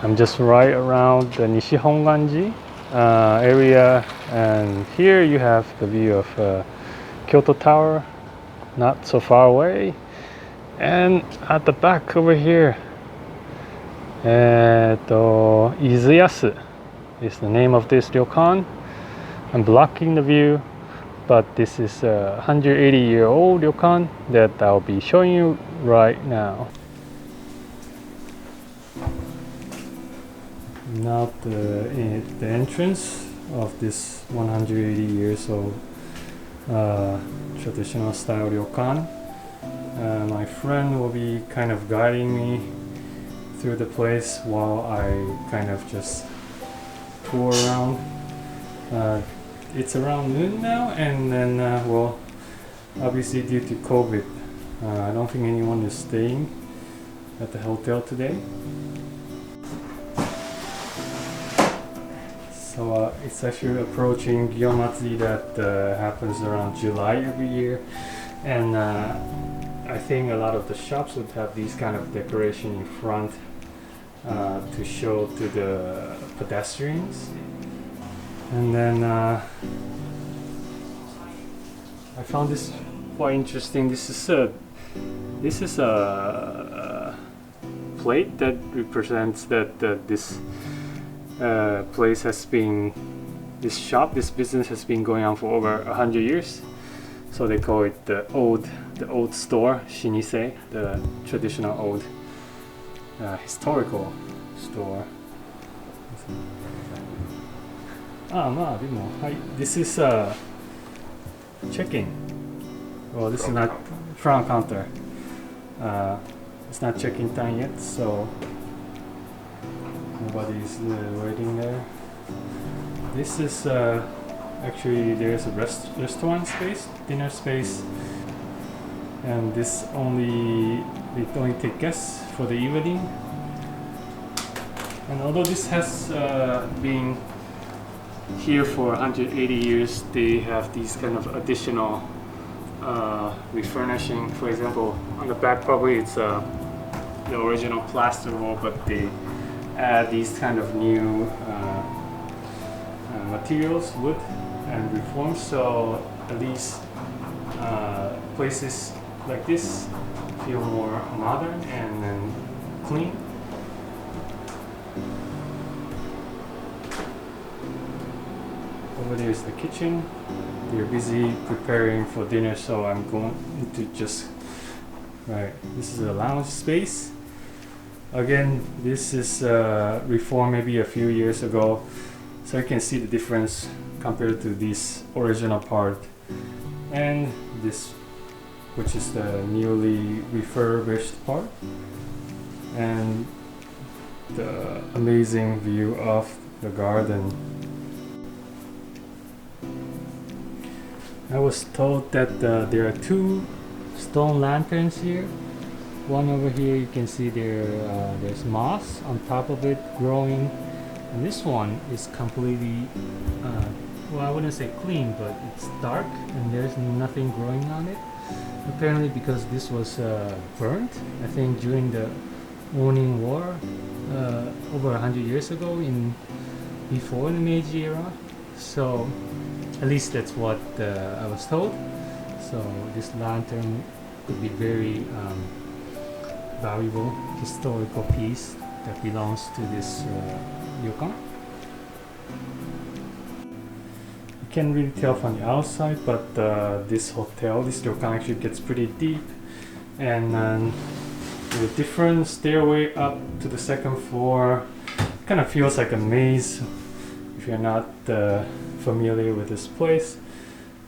I'm just right around the Nishihonganji area, and here you have the view of Kyoto Tower, not so far away. And at the back over here, Izuyasu is the name of this ryokan. I'm blocking the view, but this is a 180-year-old ryokan that I'll be showing you right now. Now the entrance of this 180 years old traditional style ryokan. My friend will be kind of guiding me through the place while I kind of just tour around. It's around noon now, and then well, obviously due to COVID, I don't think anyone is staying at the hotel today. So it's actually approaching Gion that happens around July every year, and I think a lot of the shops would have these kind of decoration in front to show to the pedestrians. And then I found this quite interesting. This is a plate that represents that this place has been, this business has been going on for over 100 years. So they call it the old store, shinise, the traditional old historical store. This is check-in. Well, this is not front counter. It's not check-in time yet, so nobody's waiting there. This is actually, there's a restaurant space, dinner space, and this only take guests for the evening. And although this has been here for 180 years, they have these kind of additional refurnishing. For example, on the back probably it's the original plaster wall, but they add these kind of new materials, wood and reform, so at least places like this feel more modern and clean. Over there is the kitchen. They're busy preparing for dinner, so I'm going to just this is a lounge space. Again, this is reformed maybe a few years ago, so you can see the difference compared to this original part and this, which is the newly refurbished part, and the amazing view of the garden. I was told that there are two stone lanterns here. One over here, you can see there's moss on top of it growing, and this one is completely well, I wouldn't say clean, but it's dark and there's nothing growing on it, apparently because this was burnt, I think during the Owning War over 100 years ago, before the Meiji era. So at least that's what I was told. So this lantern could be very valuable historical piece that belongs to this ryokan. You can't really tell from the outside, but this ryokan actually gets pretty deep, and the different stairway up to the second floor kind of feels like a maze if you're not familiar with this place.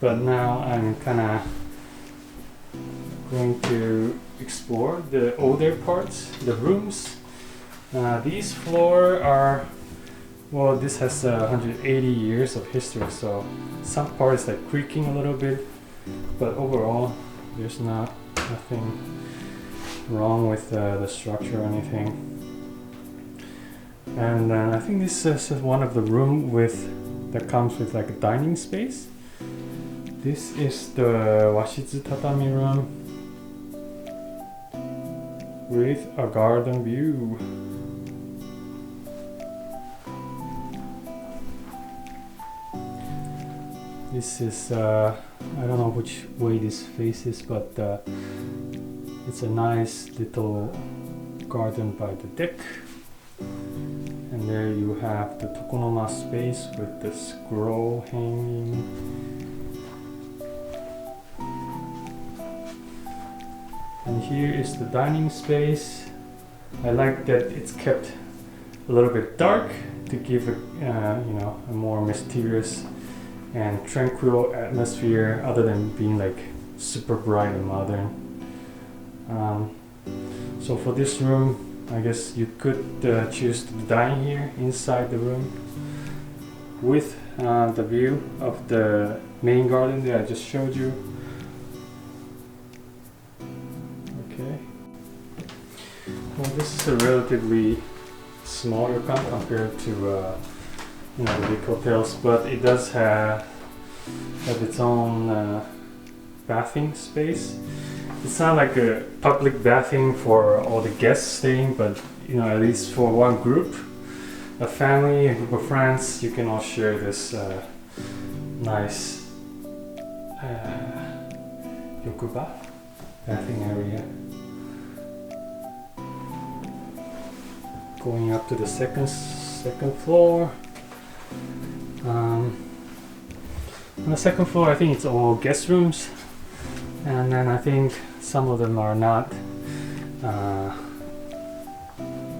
but now I'm kind of going to explore the older parts, the rooms. These floors are, well, this has 180 years of history, so some parts are creaking a little bit, but overall there's nothing wrong with the structure or anything. And then I think this is one of the room that comes with like a dining space. This is the washitsu tatami room with a garden view. This is, I don't know which way this faces, but it's a nice little garden by the deck. And there you have the tokonoma space with the scroll hanging. And here is the dining space. I like that it's kept a little bit dark to give a more mysterious and tranquil atmosphere, other than being like super bright and modern. So for this room, I guess you could choose to dine here inside the room with the view of the main garden that I just showed you. Okay. Well, this is a relatively small ryokan compared to the big hotels, but it does have its own bathing space. It's not like a public bathing for all the guests staying, but at least for one group, a family, a group of friends, you can all share this nice yokuba bathing area. Going up to the second floor. On the second floor, I think it's all guest rooms, and then I think some of them are not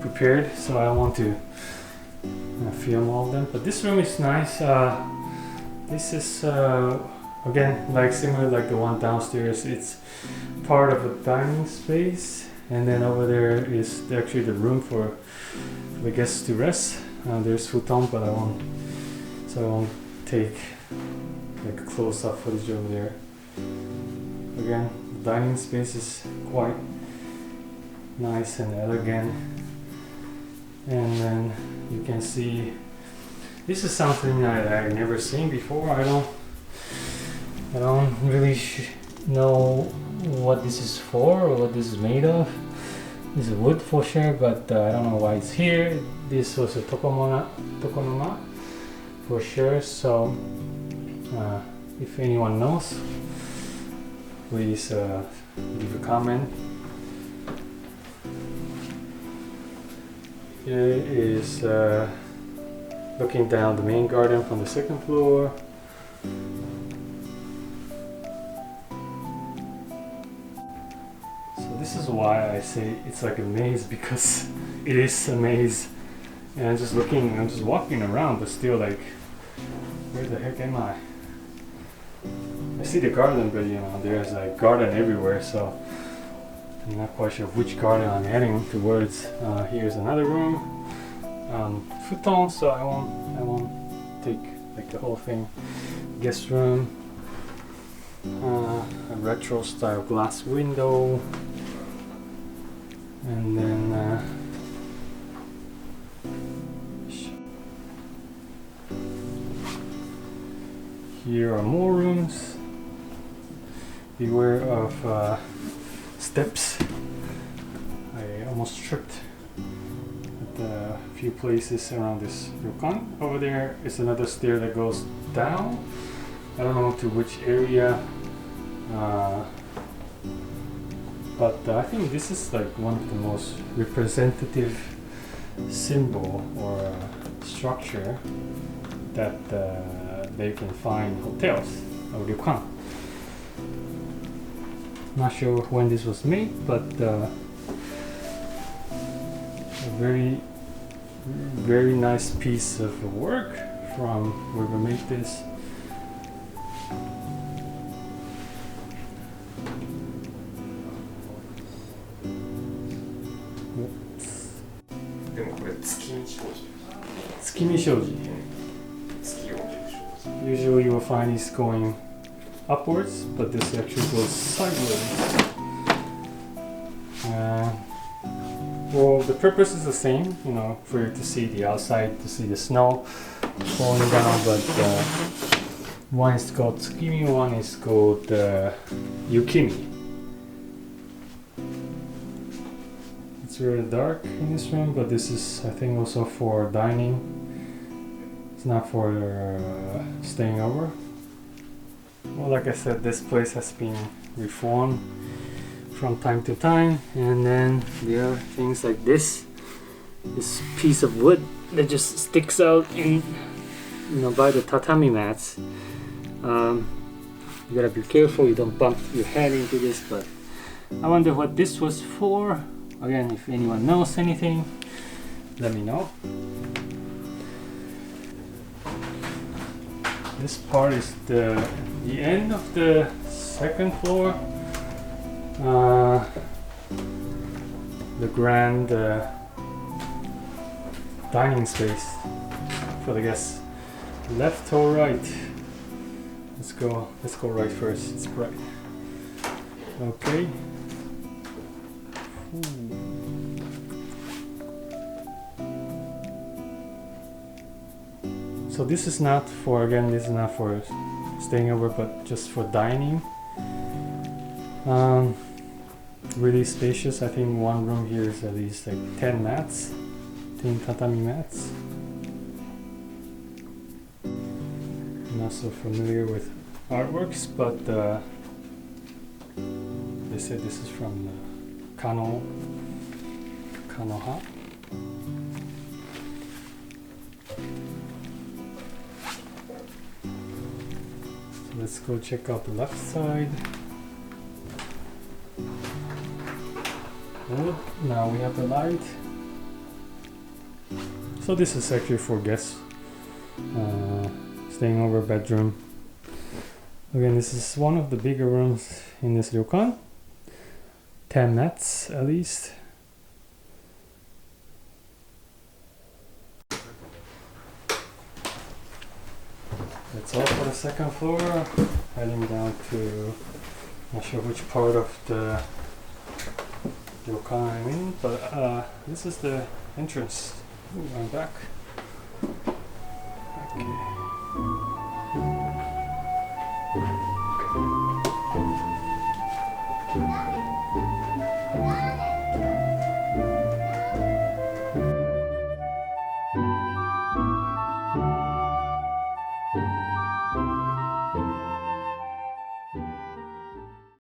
prepared, so I don't want to film all of them. But this room is nice. This is again similar like the one downstairs. It's part of a dining space, and then over there is actually the room for the guests to rest. There's futon, but I won't take like a close-up footage over there. Again, the dining space is quite nice and elegant, and then you can see this is something I've never seen before. I don't really know what this is for or what this is made of. This is wood for sure, but I don't know why it's here. This was a tokonoma for sure, so if anyone knows, please leave a comment. Here is looking down the main garden from the second floor. This is why I say it's like a maze, because it is a maze. And I'm just walking around, but still like, where the heck am I? I see the garden, but there's like garden everywhere, so I'm not quite sure which garden I'm heading towards. Here's another room, futon, so I won't take like the whole thing. Guest room, a retro style glass window. And then here are more rooms. Beware of steps. I almost tripped at a few places around this ryokan. Over there is another stair that goes down. I don't know to which area. But I think this is like one of the most representative symbol or structure that they can find in hotels or ryokan. Not sure when this was made, but a very, very nice piece of work from whoever made this. Tsukimi shoji. Usually you will find these going upwards, but this actually goes sideways. Well, the purpose is the same, you know, for you to see the outside, to see the snow falling down, but one is called tsukimi, one is called yukimi. It's really dark in this room, but this is, I think, also for dining. It's not for staying over. Well, like I said, this place has been reformed from time to time, and then there are things like this piece of wood that just sticks out in, you know, by the tatami mats. You gotta be careful you don't bump your head into this, but I wonder what this was for. Again, if anyone knows anything, let me know. This part is the end of the second floor. The grand dining space for the guests. Left or right? Let's go right first. It's bright. Okay. So this is not for, again, this is not for staying over, but just for dining. Really spacious. I think one room here is at least like 10 mats, 10 tatami mats. I'm not so familiar with artworks, but they said this is from Kanoha. So let's go check out the left side. Now we have the light. So this is actually for guests staying over bedroom. Again, this is one of the bigger rooms in this ryokan. 10 mats at least. That's all for the second floor. Heading down to, not sure which part of the ryokan I'm in, but this is the entrance. Ooh, I'm back. Okay.